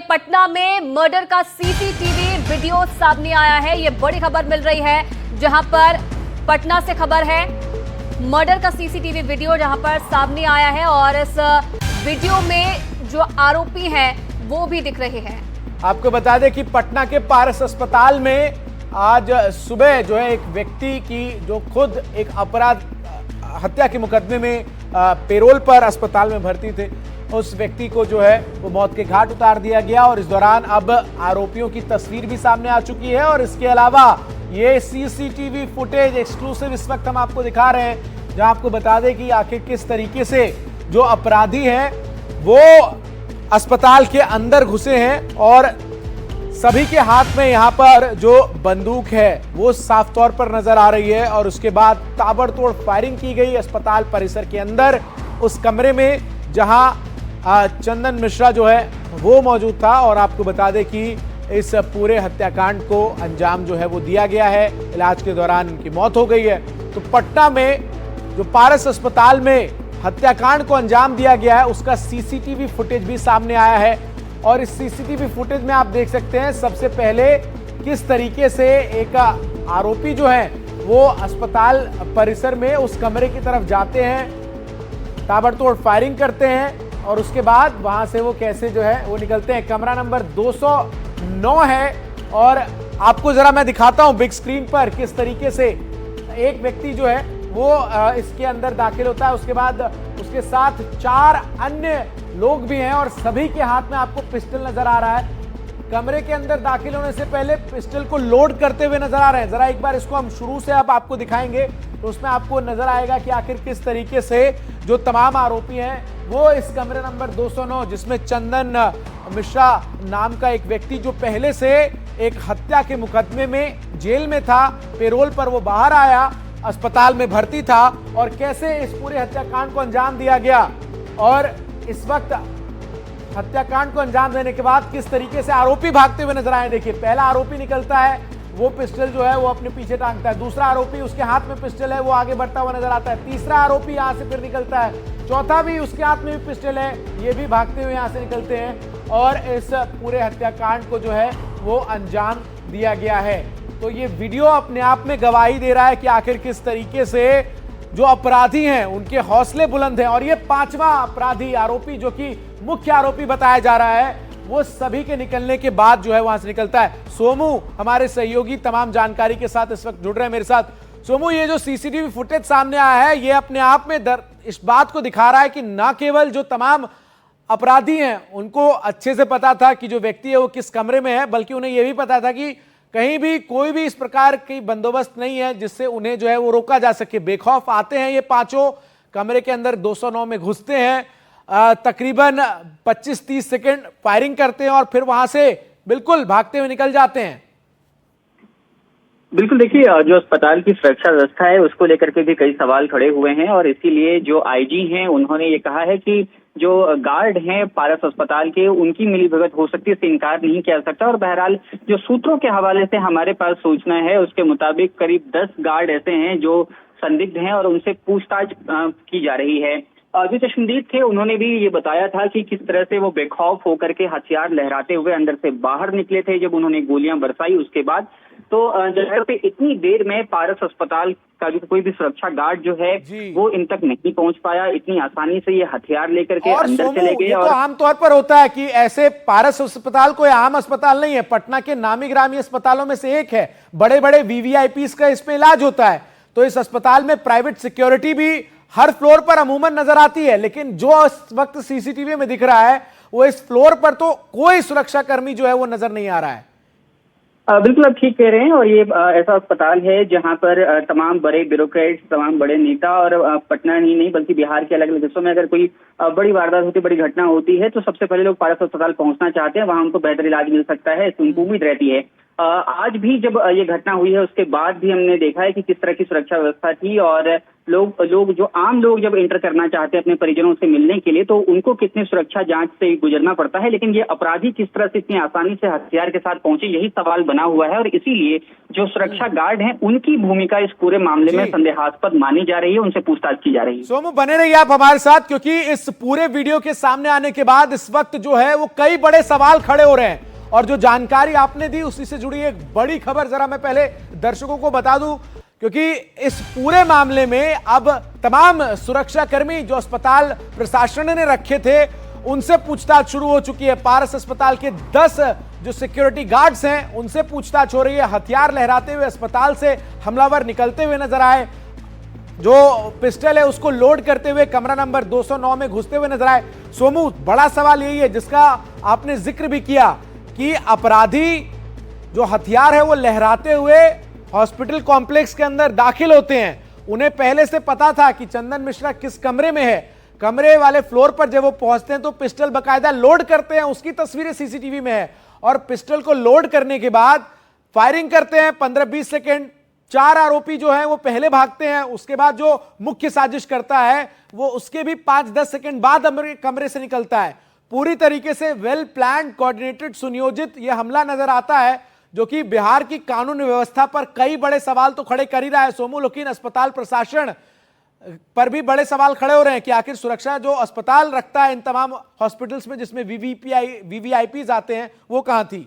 पटना में मर्डर का CCTV video सामने आया है। ये बड़ी खबर मिल रही है जहां पर पटना से खबर है। मर्डर का सीसीटीवी वीडियो जहां पर सामने आया है और इस वीडियो में जो आरोपी हैं वो भी दिख रहे हैं। आपको बता दें कि पटना के पारस अस्पताल में आज सुबह जो है एक व्यक्ति की जो खुद एक अपराध हत्या के मुकदमे में पेरोल पर अस्पताल में भर्ती थे, उस व्यक्ति को जो है वो मौत के घाट उतार दिया गया। और इस दौरान अब आरोपियों की तस्वीर भी सामने आ चुकी है और इसके अलावा ये सीसीटीवी फुटेज एक्सक्लूसिव इस वक्त हम आपको दिखा रहे हैं, जहां आपको बता दें कि आखिर किस तरीके से जो अपराधी हैं वो अस्पताल के अंदर घुसे हैं और सभी के हाथ में यहां पर जो बंदूक है वो साफ तौर पर नजर आ रही है। और उसके बाद ताबड़तोड़ फायरिंग की गई अस्पताल परिसर के अंदर, उस कमरे में जहां चंदन मिश्रा जो है वो मौजूद था। और आपको बता दें कि इस पूरे हत्याकांड को अंजाम जो है वो दिया गया है। इलाज के दौरान उनकी मौत हो गई है। तो पटना में जो पारस अस्पताल में हत्याकांड को अंजाम दिया गया है उसका सीसीटीवी फुटेज भी सामने आया है। और इस सीसीटीवी फुटेज में आप देख सकते हैं सबसे पहले किस तरीके से एक आरोपी जो है वो अस्पताल परिसर में उस कमरे की तरफ जाते हैं, ताबड़तोड़ फायरिंग करते हैं और उसके बाद वहां से वो कैसे जो है वो निकलते हैं। कमरा नंबर 209 है और आपको जरा मैं दिखाता हूं बिग स्क्रीन पर किस तरीके से एक व्यक्ति जो है वो इसके अंदर दाखिल होता है। उसके बाद उसके साथ 4 अन्य लोग भी हैं और सभी के हाथ में आपको पिस्टल नजर आ रहा है। कमरे के अंदर दाखिल होने से पहले पिस्टल को लोड करते हुए नजर आ रहे हैं। जरा एक बार इसको हम शुरू से अब आपको दिखाएंगे तो उसमें आपको नजर आएगा कि आखिर किस तरीके से जो तमाम आरोपी हैं वो इस कमरे नंबर 209, जिसमें चंदन मिश्रा नाम का एक व्यक्ति जो पहले से एक हत्या के मुकदमे में जेल में था, पेरोल पर वो बाहर आया, अस्पताल में भर्ती था और कैसे इस पूरे हत्याकांड को अंजाम दिया गया। और इस वक्त हत्याकांड को अंजाम देने के बाद किस तरीके से आरोपी भागते हुए नजर आए। देखिए, पहला आरोपी निकलता है, वो पिस्टल जो है वो अपने पीछे टांगता है। दूसरा आरोपी, उसके हाथ में पिस्टल है, वो आगे बढ़ता हुआ नजर आता है। तीसरा आरोपी यहां से फिर निकलता है। चौथा भी, उसके हाथ में भी पिस्टल है, ये भी भागते हुए यहां से निकलते हैं और इस पूरे हत्याकांड को जो है वो अंजाम दिया गया है। तो ये वीडियो अपने आप में गवाही दे रहा है कि आखिर किस तरीके से जो अपराधी हैं उनके हौसले बुलंद हैं। और ये 5वां अपराधी आरोपी जो कि मुख्य आरोपी बताया जा रहा है वो सभी के निकलने के बाद जो है वहां से निकलता है। सोमू हमारे सहयोगी तमाम जानकारी के साथ इस वक्त जुड़ रहे हैं मेरे साथ। सोमू, ये जो सीसीटीवी फुटेज सामने आया है ये अपने आप में इस बात को दिखा रहा है कि न केवल जो तमाम अपराधी हैं उनको अच्छे से पता था कि जो व्यक्ति है वो किस कमरे में है, बल्कि उन्हें यह भी पता था कि कहीं भी कोई भी इस प्रकार की बंदोबस्त नहीं है जिससे उन्हें जो है वो रोका जा सके। बेखौफ आते हैं ये पांचों, कमरे के अंदर 209 में घुसते हैं, तकरीबन 25-30 सेकेंड फायरिंग करते हैं और फिर वहां से बिल्कुल भागते हुए निकल जाते हैं। बिल्कुल, देखिए, जो अस्पताल की सुरक्षा व्यवस्था है उसको लेकर के भी कई सवाल खड़े हुए हैं और इसीलिए जो आईजी हैं उन्होंने ये कहा है कि जो गार्ड हैं पारस अस्पताल के उनकी मिलीभगत हो सकती है, इससे इनकार नहीं किया जा सकता। और बहरहाल जो सूत्रों के हवाले से हमारे पास सूचना है उसके मुताबिक करीब 10 गार्ड ऐसे हैं जो संदिग्ध हैं और उनसे पूछताछ की जा रही है। जो चश्मदीद थे उन्होंने भी ये बताया था कि किस तरह से वो बेखौफ होकर के हथियार लहराते हुए अंदर से बाहर निकले थे जब उन्होंने गोलियां बरसाई। उसके बाद तो जगह पे इतनी देर में पारस अस्पताल का जो कोई भी सुरक्षा गार्ड जो है वो इन तक नहीं पहुंच पाया। इतनी आसानी से ये हथियार लेकर के अंदर चले गए। और आमतौर पर होता है कि ऐसे पारस अस्पताल कोई आम अस्पताल नहीं है, पटना के नामी ग्रामी अस्पतालों में से एक है। बड़े बड़े वीवीआईपीज का इसमें इलाज होता है। तो इस अस्पताल में प्राइवेट सिक्योरिटी भी हर फ्लोर पर अमूमन नजर आती है, लेकिन जो इस वक्त सीसीटीवी में दिख रहा है वो इस फ्लोर पर तो कोई सुरक्षा कर्मी जो है वो नजर नहीं आ रहा है। बिल्कुल, आप ठीक कह रहे हैं। और ये ऐसा अस्पताल है जहां पर तमाम बड़े ब्यूरोक्रेट्स, तमाम बड़े नेता और पटना ही नहीं बल्कि बिहार के अलग अलग हिस्सों में अगर कोई बड़ी वारदात होती है, बड़ी घटना होती है तो सबसे पहले लोग पारस अस्पताल पहुंचना चाहते हैं, वहां उनको बेहतर इलाज मिल सकता है, इसकी उनको उम्मीद रहती है। आज भी जब ये घटना हुई है उसके बाद भी हमने देखा है कि किस तरह की सुरक्षा व्यवस्था थी और लोग जो आम लोग जब एंटर करना चाहते हैं अपने परिजनों से मिलने के लिए, तो उनको कितनी सुरक्षा जांच से गुजरना पड़ता है, लेकिन ये अपराधी किस तरह से इतनी आसानी से हथियार के साथ पहुंचे, यही सवाल बना हुआ है। और इसीलिए जो सुरक्षा गार्ड हैं उनकी भूमिका इस पूरे मामले में संदेहास्पद मानी जा रही है, उनसे पूछताछ की जा रही है। सोमू, बने रहिए आप हमारे साथ, क्योंकि इस पूरे वीडियो के सामने आने के बाद इस वक्त जो है वो कई बड़े सवाल खड़े हो रहे हैं। और जो जानकारी आपने दी उसी से जुड़ी एक बड़ी खबर जरा मैं पहले दर्शकों को बता दूं, क्योंकि इस पूरे मामले में अब तमाम सुरक्षाकर्मी जो अस्पताल प्रशासन ने रखे थे उनसे पूछताछ शुरू हो चुकी है। पारस अस्पताल के 10 जो सिक्योरिटी गार्ड्स हैं उनसे पूछताछ हो रही है। हथियार लहराते हुए अस्पताल से हमलावर निकलते हुए नजर आए, जो पिस्टल है उसको लोड करते हुए कमरा नंबर 209 में घुसते हुए नजर आए। सोमू, बड़ा सवाल यही है जिसका आपने जिक्र भी किया कि अपराधी जो हथियार है वो लहराते हुए हॉस्पिटल कॉम्प्लेक्स के अंदर दाखिल होते हैं। उन्हें पहले से पता था कि चंदन मिश्रा किस कमरे में है। कमरे वाले फ्लोर पर जब वो पहुंचते हैं तो पिस्टल बकायदा लोड करते हैं, उसकी तस्वीरें सीसीटीवी में है। और पिस्टल को लोड करने के बाद फायरिंग करते हैं 15-20 सेकेंड। 4 आरोपी जो हैं वो पहले भागते हैं, उसके बाद जो मुख्य साजिश करता है वो उसके भी 5-10 सेकेंड बाद कमरे से निकलता है। पूरी तरीके से वेल प्लान, कोऑर्डिनेटेड, सुनियोजित यह हमला नजर आता है, जो कि बिहार की कानून व्यवस्था पर कई बड़े सवाल तो खड़े कर ही रहा है सोमू। लेकिन अस्पताल प्रशासन पर भी बड़े सवाल खड़े हो रहे हैं कि आखिर सुरक्षा जो अस्पताल रखता है इन तमाम हॉस्पिटल्स में जिसमें वीवीआईपीज आते हैं, वो कहां थी?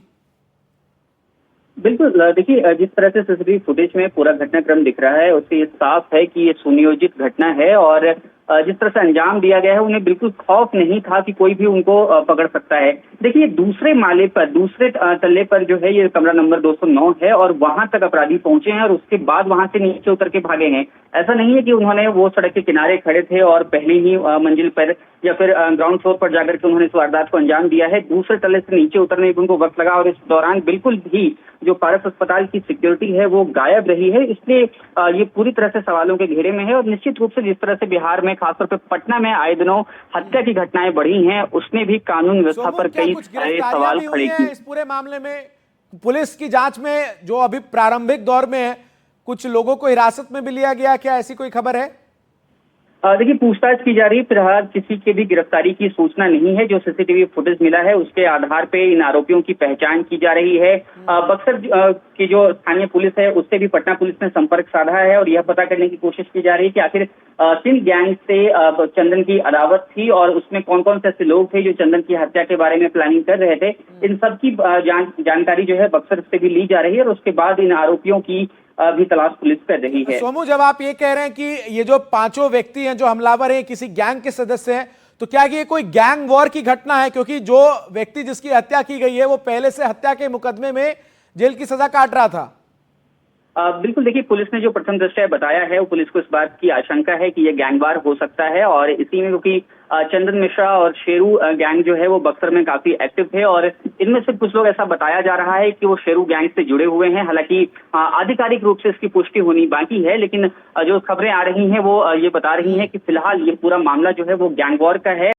बिल्कुल, देखिए जिस तरह से सीसीटीवी फुटेज में पूरा घटनाक्रम दिख रहा है उससे ये साफ है कि ये सुनियोजित घटना है। और जिस तरह से अंजाम दिया गया है उन्हें बिल्कुल खौफ नहीं था कि कोई भी उनको पकड़ सकता है। देखिए दूसरे माले पर, दूसरे तल्ले पर जो है ये कमरा नंबर 209 है और वहां तक अपराधी पहुंचे हैं और उसके बाद वहां से नीचे उतर के भागे हैं। ऐसा नहीं है कि उन्होंने वो सड़क के किनारे खड़े थे और पहली ही मंजिल पर या फिर ग्राउंड फ्लोर पर जाकर के उन्होंने इस वारदात को अंजाम दिया है। दूसरे तल्ले से नीचे उतरने में उनको वक्त लगा और इस दौरान बिल्कुल भी जो पारस अस्पताल की सिक्योरिटी है वो गायब रही है। इसलिए ये पूरी तरह से सवालों के घेरे में है। और निश्चित रूप से जिस तरह से बिहार में खासतौर पर पटना में आए दिनों हत्या की घटनाएं बढ़ी हैं, उसने भी कानून व्यवस्था पर कई सारे सवाल खड़े किए। इस पूरे मामले में पुलिस की जांच में जो अभी प्रारंभिक दौर में है, कुछ लोगों को हिरासत में भी लिया गया, क्या ऐसी कोई खबर है? देखिए पूछताछ की जा रही है। फिलहाल किसी की भी गिरफ्तारी की सूचना नहीं है। जो सीसीटीवी फुटेज मिला है उसके आधार पे इन आरोपियों की पहचान की जा रही है। बक्सर की जो स्थानीय पुलिस है उससे भी पटना पुलिस ने संपर्क साधा है और यह पता करने की कोशिश की जा रही है कि आखिर किन गैंग से चंदन की अदावत थी और उसमें कौन कौन से ऐसे लोग थे जो चंदन की हत्या के बारे में प्लानिंग कर रहे थे। इन सब की जानकारी जो है बक्सर से भी ली जा रही है और उसके बाद इन आरोपियों की भी तलाश पुलिस कर रही है। सोमू, जब आप ये कह रहे हैं कि ये जो 5 व्यक्ति हैं जो हमलावर हैं किसी गैंग के सदस्य हैं, तो क्या ये कोई गैंग वॉर की घटना है? क्योंकि जो व्यक्ति जिसकी हत्या की गई है वो पहले से हत्या के मुकदमे में जेल की सजा काट रहा था। बिल्कुल, देखिए पुलिस ने जो प्रथम दृष्टया बताया है वो पुलिस को इस बात की आशंका है कि ये गैंगवार हो सकता है। और इसी में क्योंकि चंदन मिश्रा और शेरू गैंग जो है वो बक्सर में काफी एक्टिव थे और इनमें से कुछ लोग ऐसा बताया जा रहा है कि वो शेरू गैंग से जुड़े हुए हैं। हालांकि आधिकारिक रूप से इसकी पुष्टि होनी बाकी है, लेकिन जो खबरें आ रही हैं वो ये बता रही हैं कि फिलहाल ये पूरा मामला जो है वो गैंगवार का है।